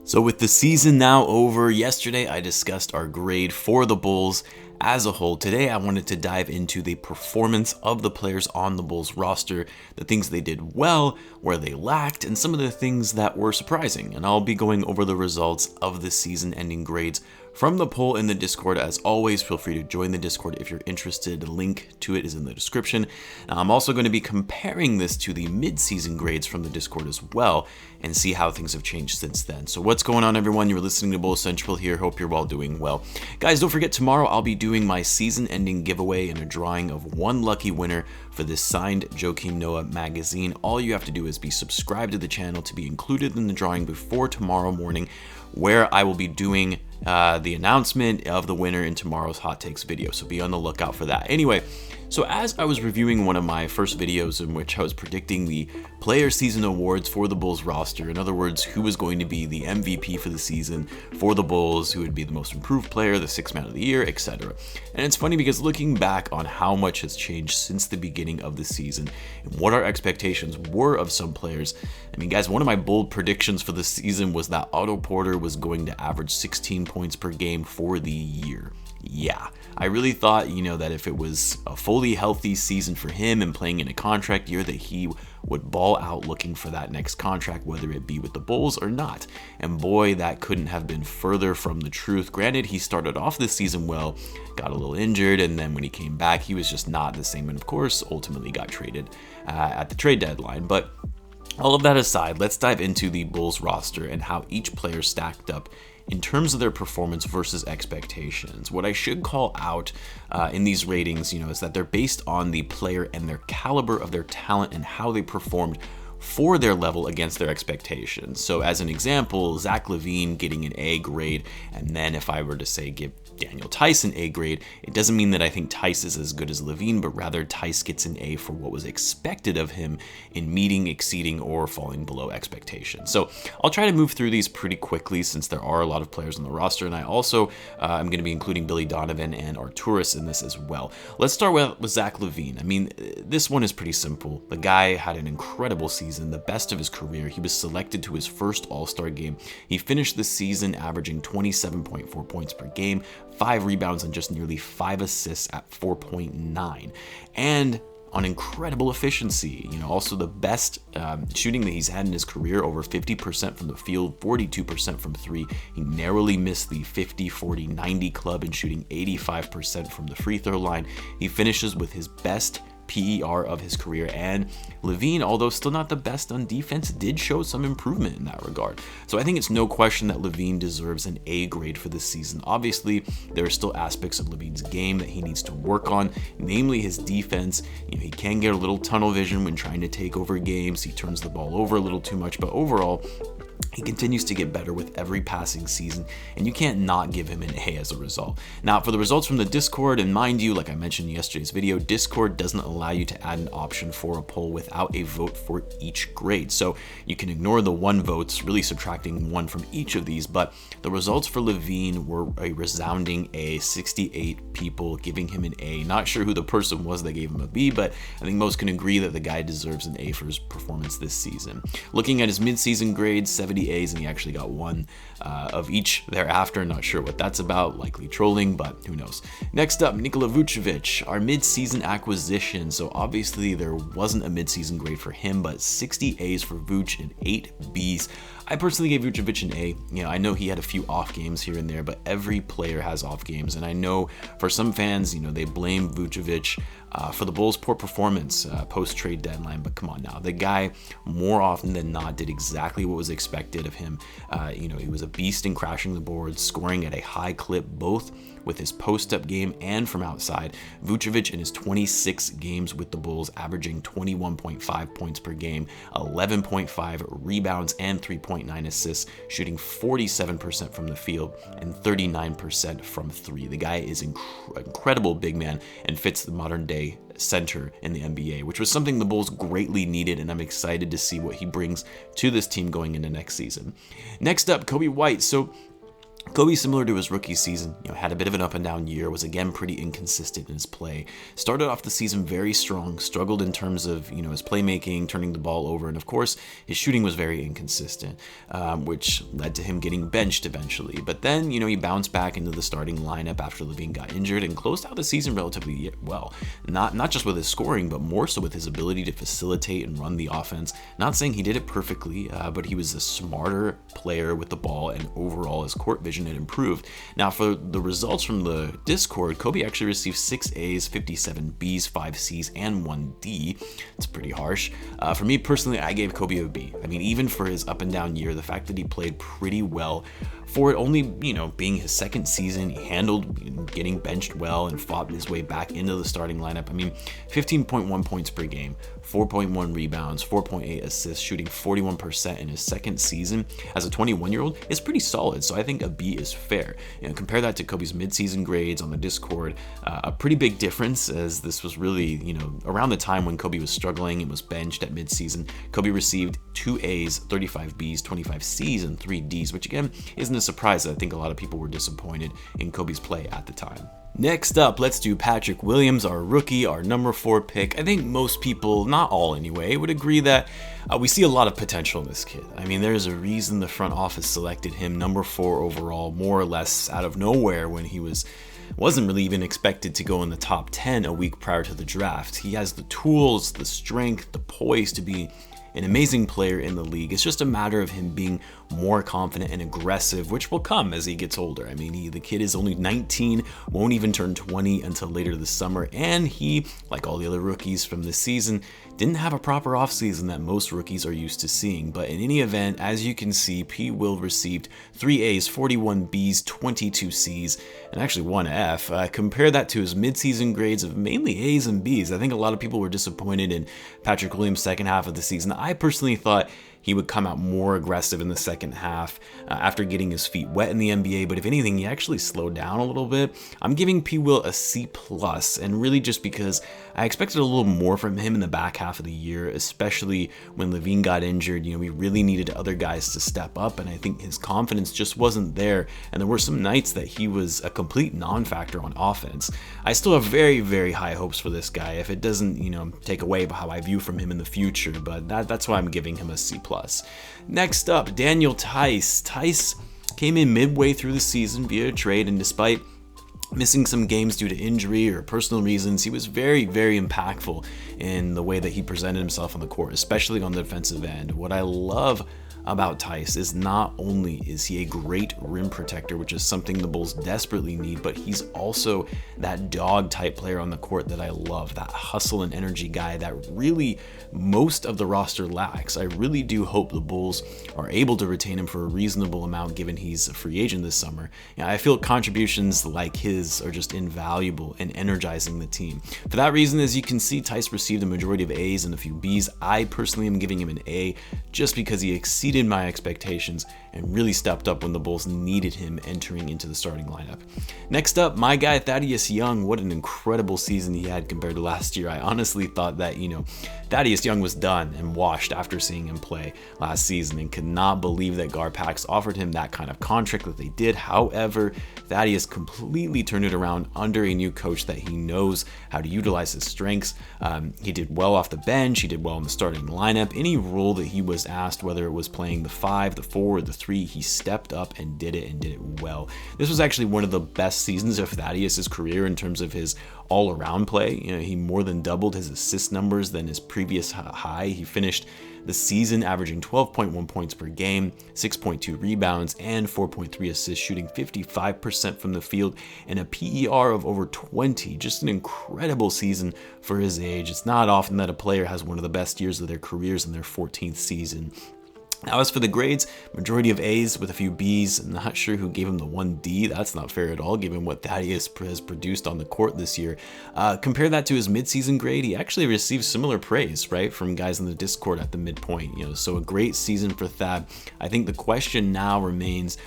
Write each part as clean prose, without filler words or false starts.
So with the season now over, yesterday I discussed our grade for the Bulls as a whole. Today I wanted to dive into the performance of the players on the Bulls roster, the things they did well, where they lacked, and some of the things that were surprising. And I'll be going over the results of the season-ending grades from the poll in the Discord. As always, feel free to join the Discord if you're interested. The link to it is in the description. Now, I'm also going to be comparing this to the mid-season grades from the Discord as well and see how things have changed since then. So what's going on, everyone? You're listening to Bulls Central here. Hope you're all doing well. Guys, don't forget, tomorrow I'll be doing my season-ending giveaway and a drawing of one lucky winner for this signed Joakim Noah magazine. All you have to do is be subscribed to the channel to be included in the drawing before tomorrow morning, where I will be doing the announcement of the winner in tomorrow's Hot Takes video, so be on the lookout for that. Anyway, so as I was reviewing one of my first videos in which I was predicting the player season awards for the Bulls roster, in other words, who was going to be the MVP for the season for the Bulls, who would be the most improved player, the sixth man of the year, etc. And it's funny because looking back on how much has changed since the beginning of the season and what our expectations were of some players, I mean, guys, one of my bold predictions for the season was that Otto Porter was going to average 16 points per game for the year. Yeah, I really thought, that if it was a fully healthy season for him and playing in a contract year, that he would ball out looking for that next contract, whether it be with the Bulls or not. And boy, that couldn't have been further from the truth. Granted, he started off this season well, got a little injured, and then when he came back, he was just not the same. And of course, ultimately got traded at the trade deadline. But all of that aside, let's dive into the Bulls roster and how each player stacked up in terms of their performance versus expectations. What I should call out in these ratings, is that they're based on the player and their caliber of their talent and how they performed for their level against their expectations. So as an example, Zack LaVine getting an A grade, and then if I were to say give Daniel Theis an A grade, it doesn't mean that I think Theis is as good as LaVine, but rather Theis gets an A for what was expected of him in meeting, exceeding, or falling below expectations. So I'll try to move through these pretty quickly since there are a lot of players on the roster, and I also am going to be including Billy Donovan and Arturas in this as well. Let's start with Zack LaVine. I mean, this one is pretty simple. The guy had an incredible season, the best of his career. He was selected to his first All-Star game. He finished the season averaging 27.4 points per game, 5 rebounds, and just nearly 5 assists at 4.9. And on incredible efficiency, also the best shooting that he's had in his career, over 50% from the field, 42% from three. He narrowly missed the 50-40-90 club in shooting 85% from the free throw line. He finishes with his best PER of his career, and LaVine, although still not the best on defense, did show some improvement in that regard. So I think it's no question that LaVine deserves an A grade for this season. Obviously, there are still aspects of LaVine's game that he needs to work on, namely his defense. He can get a little tunnel vision when trying to take over games. He turns the ball over a little too much, but overall, he continues to get better with every passing season, and you can't not give him an A as a result. Now, for the results from the Discord, and mind you, like I mentioned in yesterday's video, Discord doesn't allow you to add an option for a poll without a vote for each grade. So you can ignore the 1 votes, really subtracting 1 from each of these, but the results for LaVine were a resounding A, 68 people giving him an A. Not sure who the person was that gave him a B, but I think most can agree that the guy deserves an A for his performance this season. Looking at his mid-season grades, 70 A's, and he actually got 1 of each thereafter. Not sure what that's about, likely trolling, but who knows. Next up, Nicola Vucevic, our mid-season acquisition. So obviously there wasn't a mid-season grade for him, but 60 A's for Vuce and 8 B's. I personally gave Vucevic an A. I know he had a few off games here and there, but every player has off games. And I know for some fans, they blame Vucevic for the Bulls' poor performance post-trade deadline. But come on now, the guy more often than not did exactly what was expected of him. He was a beast in crashing the boards, scoring at a high clip, both with his post-up game and from outside. Vucevic in his 26 games with the Bulls, averaging 21.5 points per game, 11.5 rebounds, and 3.9 assists, shooting 47% from the field and 39% from three. The guy is incredible big man and fits the modern day center in the NBA, which was something the Bulls greatly needed, and I'm excited to see what he brings to this team going into next season. Next up, Coby White. So Coby, similar to his rookie season, had a bit of an up and down year, was again pretty inconsistent in his play. Started off the season very strong, struggled in terms of his playmaking, turning the ball over, and of course his shooting was very inconsistent, which led to him getting benched eventually. But then he bounced back into the starting lineup after LaVine got injured and closed out the season relatively well. Not just with his scoring, but more so with his ability to facilitate and run the offense. Not saying he did it perfectly, but he was a smarter player with the ball, and overall his court vision had improved. Now, for the results from the Discord, Coby actually received 6 A's, 57 B's, 5 C's, and 1 D. It's pretty harsh. For me personally, I gave Coby a B. I mean, even for his up and down year, the fact that he played pretty well for it only, being his second season, he handled getting benched well and fought his way back into the starting lineup. I mean, 15.1 points per game, 4.1 rebounds, 4.8 assists, shooting 41% in his second season as a 21-year-old is pretty solid. So I think a B is fair. Compare that to Coby's midseason grades on the Discord, a pretty big difference, as this was really, around the time when Coby was struggling and was benched at midseason. Coby received 2 A's, 35 B's, 25 C's, and 3 D's, which again isn't a surprise. I think a lot of people were disappointed in Coby's play at the time. Next up, let's do Patrick Williams, our rookie, our number 4 pick. I think most people, not all anyway, would agree that we see a lot of potential in this kid. I mean, there's a reason the front office selected him number 4 overall, more or less out of nowhere, when he wasn't really even expected to go in the top 10 a week prior to the draft. He has the tools, the strength, the poise to be an amazing player in the league. It's just a matter of him being more confident and aggressive, which will come as he gets older. I mean, the kid is only 19, won't even turn 20 until later this summer, and he, like all the other rookies from this season, didn't have a proper offseason that most rookies are used to seeing. But in any event, as you can see, P. Will received 3 A's, 41 B's, 22 C's, and actually 1 F. Compare that to his midseason grades of mainly A's and B's. I think a lot of people were disappointed in Patrick Williams' second half of the season. I personally thought he would come out more aggressive in the second half after getting his feet wet in the NBA, but if anything, he actually slowed down a little bit. I'm giving P. Will a C+, and really just because I expected a little more from him in the back half of the year, especially when LaVine got injured. We really needed other guys to step up, and I think his confidence just wasn't there, and there were some nights that he was a complete non-factor on offense. I still have very, very high hopes for this guy, if it doesn't, take away how I view from him in the future, but that's why I'm giving him a C+. Next up, Daniel Theis. Theis came in midway through the season via trade, and despite missing some games due to injury or personal reasons, he was very, very impactful in the way that he presented himself on the court, especially on the defensive end. What I love about Theis is not only is he a great rim protector, which is something the Bulls desperately need, but he's also that dog type player on the court that I love, that hustle and energy guy that really most of the roster lacks. I really do hope the Bulls are able to retain him for a reasonable amount, given he's a free agent this summer. I feel contributions like his are just invaluable in energizing the team. For that reason, as you can see, Theis received a majority of A's and a few B's. I personally am giving him an A just because he exceeded my expectations and really stepped up when the Bulls needed him entering into the starting lineup. Next up, my guy Thaddeus Young. What an incredible season he had compared to last year. I honestly thought that, Thaddeus Young was done and washed after seeing him play last season, and could not believe that Garpax offered him that kind of contract that they did. However, Thaddeus completely turned it around under a new coach that he knows how to utilize his strengths. He did well off the bench. He did well in the starting lineup. Any role that he was asked, whether it was playing the 5, the 4, or the 3, he stepped up and did it well. This was actually one of the best seasons of Thaddeus' career in terms of his all-around play. He more than doubled his assist numbers than his previous high. He finished the season averaging 12.1 points per game, 6.2 rebounds, and 4.3 assists, shooting 55% from the field, and a PER of over 20. Just an incredible season for his age. It's not often that a player has one of the best years of their careers in their 14th season. Now, as for the grades, majority of A's with a few B's. I'm not sure who gave him the 1 D. That's not fair at all, given what Thaddeus has produced on the court this year. Compare that to his midseason grade. He actually received similar praise, right, from guys in the Discord at the midpoint. So a great season for Thad. I think the question now remains,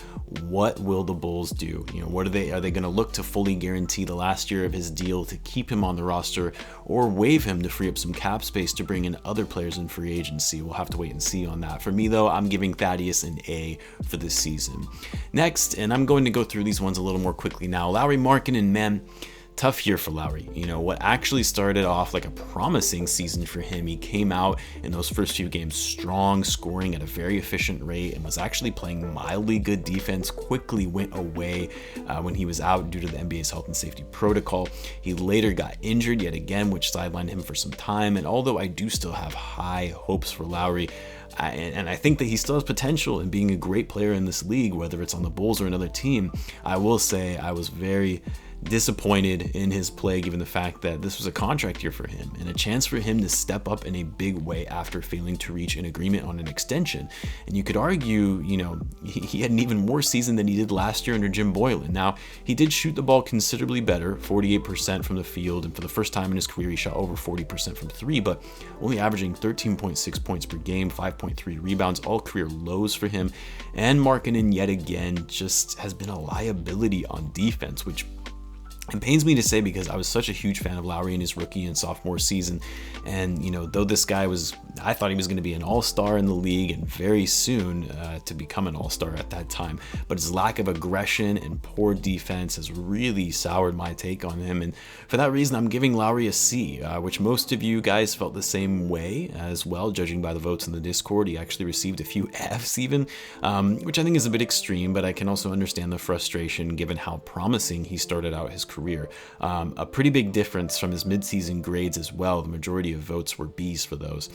what will the Bulls do? What are they going to look to fully guarantee the last year of his deal to keep him on the roster, or waive him to free up some cap space to bring in other players in free agency? We'll have to wait and see on that. For me, though, though, I'm giving Thaddeus an A for this season. Next, and I'm going to go through these ones a little more quickly now, Lauri Markkanen, man. Tough year for Lauri. What actually started off like a promising season for him, he came out in those first few games strong, scoring at a very efficient rate, and was actually playing mildly good defense, quickly went away when he was out due to the NBA's health and safety protocol. He later got injured yet again, which sidelined him for some time, and although I do still have high hopes for Lauri, and I think that he still has potential in being a great player in this league, whether it's on the Bulls or another team, I will say I was very disappointed in his play, given the fact that this was a contract year for him and a chance for him to step up in a big way after failing to reach an agreement on an extension. And you could argue, he had an even more season than he did last year under Jim Boylan. Now, he did shoot the ball considerably better, 48% from the field, and for the first time in his career, he shot over 40% from three, but only averaging 13.6 points per game, 5.3 rebounds, all career lows for him. And Markkanen, yet again, just has been a liability on defense, which it pains me to say because I was such a huge fan of Lauri in his rookie and sophomore season. And, though this guy I thought he was going to be an all-star in the league and very soon to become an all-star at that time. But his lack of aggression and poor defense has really soured my take on him. And for that reason, I'm giving Lauri a C, which most of you guys felt the same way as well, judging by the votes in the Discord. He actually received a few Fs even, which I think is a bit extreme, but I can also understand the frustration given how promising he started out his career. A pretty big difference from his midseason grades as well. The majority of votes were Bs for those.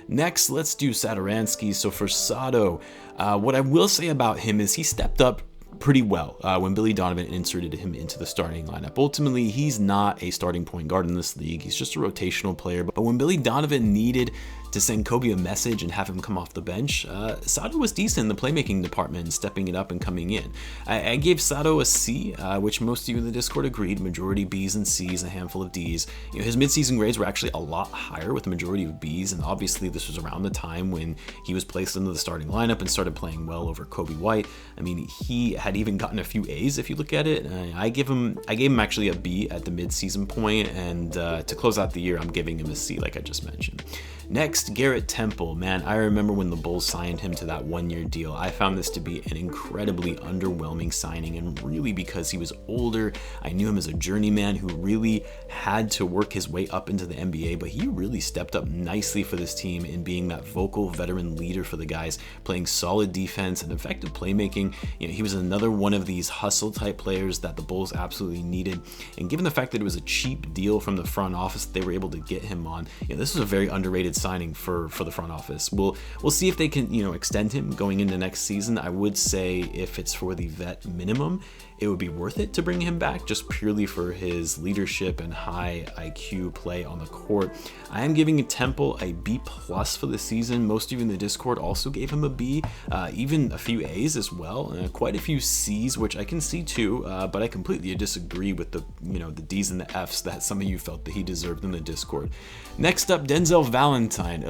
Next, let's do Satoransky. So for Sato, what I will say about him is he stepped up pretty well when Billy Donovan inserted him into the starting lineup. Ultimately, he's not a starting point guard in this league. He's just a rotational player. But when Billy Donovan needed to send Coby a message and have him come off the bench, Sato was decent in the playmaking department, stepping it up and coming in. I gave Sato a C, which most of you in the Discord agreed, majority Bs and Cs, a handful of Ds. His midseason grades were actually a lot higher with a majority of Bs, and obviously this was around the time when he was placed into the starting lineup and started playing well over Coby White. I mean, he had even gotten a few A's if you look at it. I gave him actually a B at the midseason point, and to close out the year, I'm giving him a C like I just mentioned. Next, Garrett Temple. Man, I remember when the Bulls signed him to that one-year deal. I found this to be an incredibly underwhelming signing, and really because he was older. I knew him as a journeyman who really had to work his way up into the NBA, but he really stepped up nicely for this team in being that vocal veteran leader for the guys, playing solid defense and effective playmaking. He was another one of these hustle-type players that the Bulls absolutely needed, and given the fact that it was a cheap deal from the front office that they were able to get him on, this was a very underrated signing for the front office. We'll see if they can extend him going into next season. I would say if it's for the vet minimum, it would be worth it to bring him back just purely for his leadership and high IQ play on the court. I am giving Temple a B+ for the season. Most of you in the Discord also gave him a B, even a few A's as well, quite a few C's, which I can see too, but I completely disagree with the the D's and the F's that some of you felt that he deserved in the Discord. Next up, Denzel Valentine.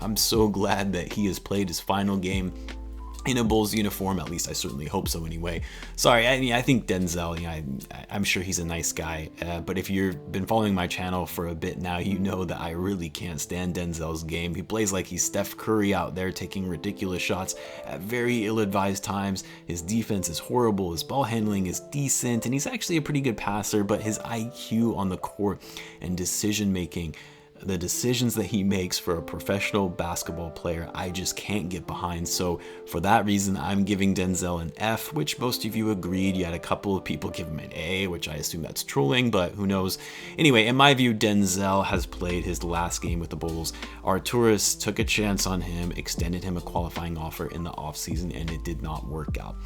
I'm so glad that he has played his final game in a Bulls uniform. At least I certainly hope so anyway. Sorry, I think Denzel, I'm sure he's a nice guy, but if you've been following my channel for a bit now, you know that I really can't stand Denzel's game. He plays like he's Steph Curry out there taking ridiculous shots at very ill-advised times. His defense is horrible, his ball handling is decent, and he's actually a pretty good passer, but his IQ on the court and decision making, the decisions that he makes for a professional basketball player, I just can't get behind. So for that reason, I'm giving Denzel an F, which most of you agreed. You had a couple of people give him an A, which I assume that's trolling, but who knows. Anyway, in my view, Denzel has played his last game with the Bulls. Arturas took a chance on him, extended him a qualifying offer in the offseason, and it did not work out.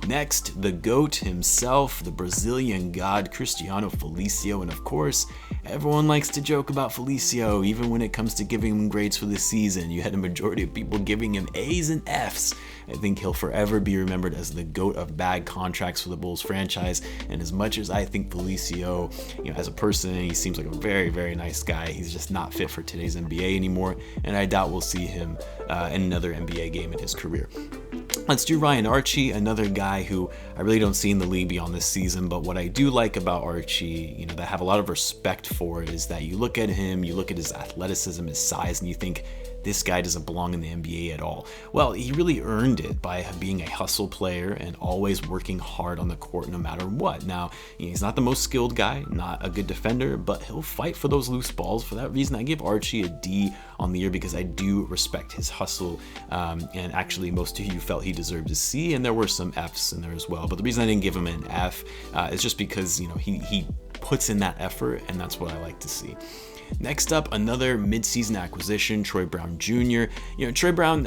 Next, the GOAT himself, the Brazilian god, Cristiano Felicio, and of course, everyone likes to joke about Felicio, even when it comes to giving him grades for the season. You had a majority of people giving him A's and F's. I think he'll forever be remembered as the GOAT of bad contracts for the Bulls franchise, and as much as I think Felicio, as a person, he seems like a very, very nice guy, he's just not fit for today's NBA anymore, and I doubt we'll see him in another NBA game in his career. Let's do Ryan Archie, another guy who I really don't see in the league beyond this season, but what I do like about Archie, that I have a lot of respect for, is that you look at him, you look at his athleticism, his size, and you think, this guy doesn't belong in the NBA at all. Well, he really earned it by being a hustle player and always working hard on the court no matter what. Now, he's not the most skilled guy, not a good defender, but he'll fight for those loose balls. For that reason, I give Archie a D on the year because I do respect his hustle, and actually most of you felt he deserved a C, and there were some Fs in there as well. But the reason I didn't give him an F is just because he puts in that effort, and that's what I like to see. Next up, another mid-season acquisition, Troy Brown Jr. Troy Brown,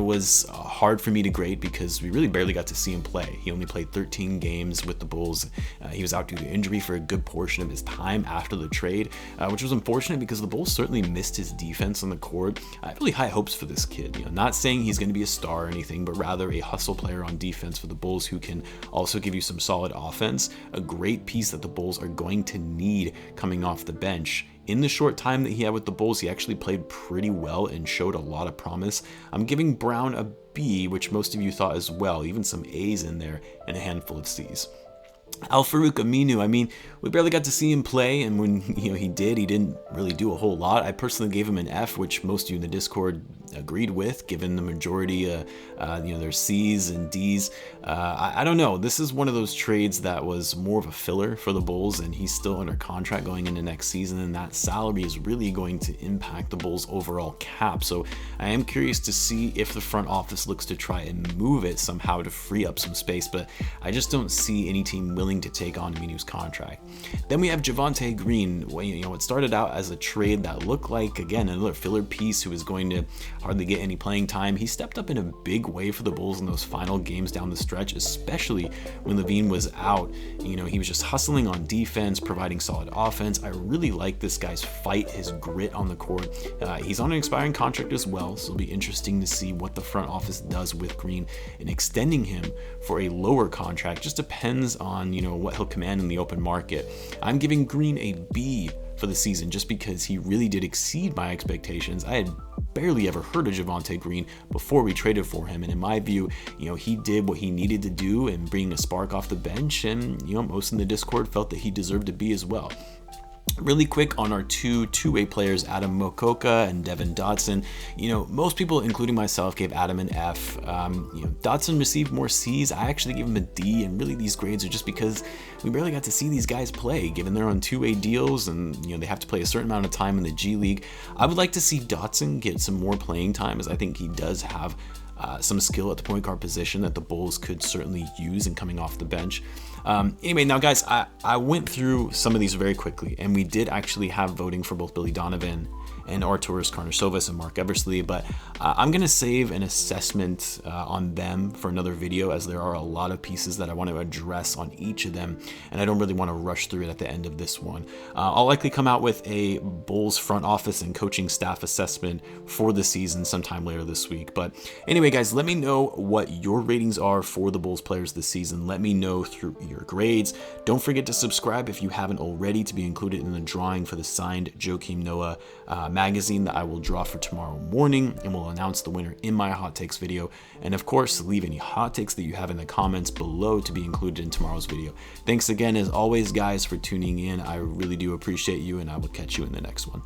was hard for me to grade because we really barely got to see him play. He only played 13 games with the Bulls. He was out due to injury for a good portion of his time after the trade, which was unfortunate because the Bulls certainly missed his defense on the court. I have really high hopes for this kid. Not saying he's going to be a star or anything, but rather a hustle player on defense for the Bulls who can also give you some solid offense. A great piece that the Bulls are going to need coming off the bench. In the short time that he had with the Bulls, he actually played pretty well and showed a lot of promise. I'm giving Brown a B, which most of you thought as well, even some A's in there and a handful of C's. Al-Farouq Aminu, we barely got to see him play, and when he didn't really do a whole lot. I personally gave him an F, which most of you in the Discord agreed with, given the majority their C's and D's. I don't know, this is one of those trades that was more of a filler for the Bulls, and he's still under contract going into next season, and that salary is really going to impact the Bulls' overall cap. So I am curious to see if the front office looks to try and move it somehow to free up some space, but I just don't see any team willing to take on Aminu's contract. Then we have Javonte Green. It started out as a trade that looked like, again, another filler piece who was going to hardly get any playing time. He stepped up in a big way for the Bulls in those final games down the stretch, especially when LaVine was out. He was just hustling on defense, providing solid offense. I really like this guy's fight, his grit on the court. He's on an expiring contract as well, so it'll be interesting to see what the front office does with Green, and extending him for a lower contract just depends on what he'll command in the open market. I'm giving Green a B for the season just because he really did exceed my expectations. I had barely ever heard of Javonte Green before we traded for him, and in my view, he did what he needed to do and bring a spark off the bench, and most in the Discord felt that he deserved a B as well. Really quick on our two-way players, Adam Mokoka and Devin Dotson. Most people, including myself, gave Adam an F. Dotson received more C's. I actually gave him a D, and really these grades are just because we barely got to see these guys play, given they're on two-way deals and they have to play a certain amount of time in the G League. I would like to see Dotson get some more playing time, as I think he does have some skill at the point guard position that the Bulls could certainly use in coming off the bench. Anyway, now guys, I went through some of these very quickly, and we did actually have voting for both Billy Donovan and Arturas Karnisovas and Mark Eversley, but I'm going to save an assessment on them for another video, as there are a lot of pieces that I want to address on each of them, and I don't really want to rush through it at the end of this one. I'll likely come out with a Bulls front office and coaching staff assessment for the season sometime later this week. But anyway, guys, let me know what your ratings are for the Bulls players this season. Let me know through your grades. Don't forget to subscribe if you haven't already to be included in the drawing for the signed Joakim Noah magazine that I will draw for tomorrow morning, and will announce the winner in my hot takes video. And of course, leave any hot takes that you have in the comments below to be included in tomorrow's video. Thanks again, as always, guys, for tuning in. I really do appreciate you, and I will catch you in the next one.